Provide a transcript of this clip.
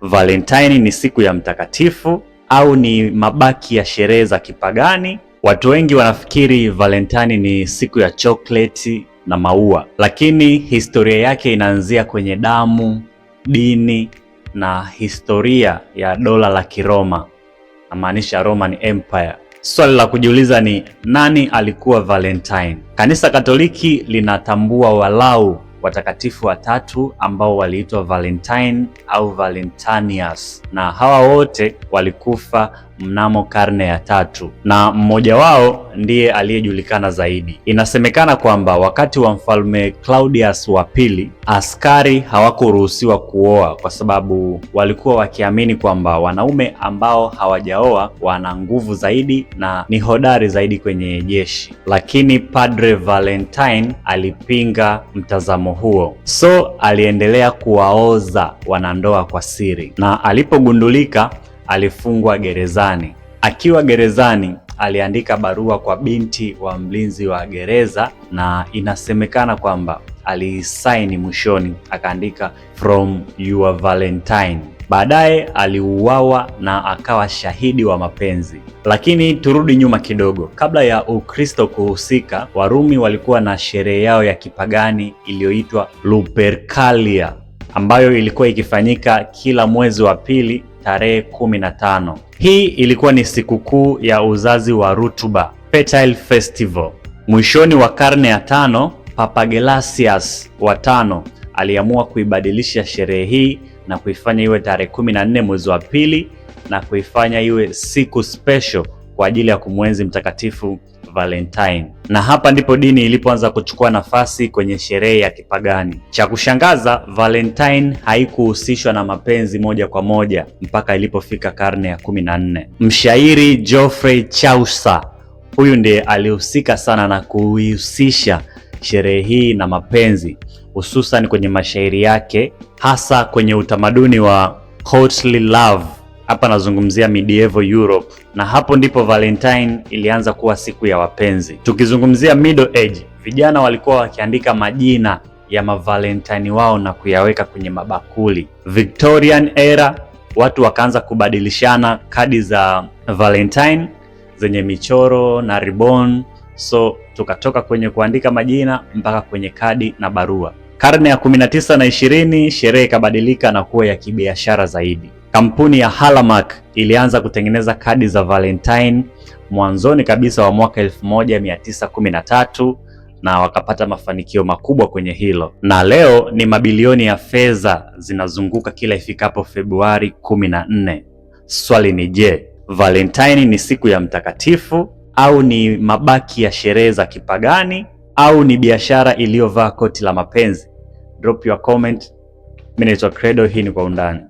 Valentine ni siku ya mtakatifu au ni mabaki ya sherehe za kipagani? Watu wengi wanafikiri Valentine ni siku ya chokoleti na maua, lakini historia yake inaanzia kwenye damu, dini na historia ya dola la Kiroma, namaanisha Roman Empire. Swali la kujiuliza ni nani alikuwa Valentine? Kanisa Katoliki linatambua walau watakatifu watatu ambao waliitwa Valentine au Valentinius, na hawa wote walikufa mnamo karne ya 3, na mmoja wao ndiye aliyejulikana zaidi. Inasemekana kwamba wakati wa mfalme Claudius wa pili, askari hawakuruhusiwa kuoa kwa sababu walikuwa wakiamini kwamba wanaume ambao hawajaoa wana nguvu zaidi na ni hodari zaidi kwenye jeshi. Lakini Padre Valentine alipinga mtazamo huo, so aliendelea kuwaoza wanandoa kwa siri, na alipogundulika alifungwa gerezani. Akiwa gerezani, aliandika barua kwa binti wa mlinzi wa gereza, na inasemekana kwamba alisaini mwishoni akaandika from your Valentine. Baadaye aliuawa na akawa shahidi wa mapenzi. Lakini turudi nyuma kidogo. Kabla ya Ukristo kuhusika, Warumi walikuwa na sherehe yao ya kipagani iliyoitwa Lupercalia, ambayo ilikuwa ikifanyika kila mwezi wa pili tarehe 15. Hii ilikuwa ni sikukuu ya uzazi wa rutuba, fertile festival. Mwishoni wa karne ya 5, Papa Gelasius wa 5 aliamua kuibadilisha sherehe hii na kuifanya iwe tarehe 14 mwezi wa pili na kuifanya iwe siku special kwa ajili ya kumwenzi mtakatifu Valentine. Na hapa ndipo dini ilipoanza kuchukua nafasi kwenye sherehe ya kipagani. Cha kushangaza, Valentine haikuhusishwa na mapenzi moja kwa moja mpaka ilipofika karne ya 14. Mshairi Geoffrey Chaucer, huyu ndiye alihusika sana na kuihusisha sherehe hii na mapenzi, hususan kwenye mashairi yake, hasa kwenye utamaduni wa courtly love. Hapa nazungumzia medieval Europe, na hapo ndipo Valentine ilianza kuwa siku ya wapenzi. Tukizungumzia Middle Age, vijana walikuwa wakiandika majina ya mavalentine wao na kuyaweka kwenye mabakuli. Victorian era, watu wakaanza kubadilishana kadi za Valentine zenye michoro na ribbon, so tukatoka kwenye kuandika majina mpaka kwenye kadi na barua. Karne ya 19 na 20, sherehe ikabadilika na kuwa ya kibiashara zaidi. Kampuni ya Hallmark ilianza kutengeneza kadi za Valentine mwanzoni kabisa wa mwaka 1913 na wakapata mafanikio makubwa kwenye hilo. Na leo ni mabilioni ya fedha zinazunguka kila ifikapo Februari 14. Swali ni je, Valentine ni siku ya mtakatifu au ni mabaki ya sherehe za kipagani au ni biashara iliyovaa koti la mapenzi? Drop your comment. Mimi naitwa Credo, hii ni Kwa Undani.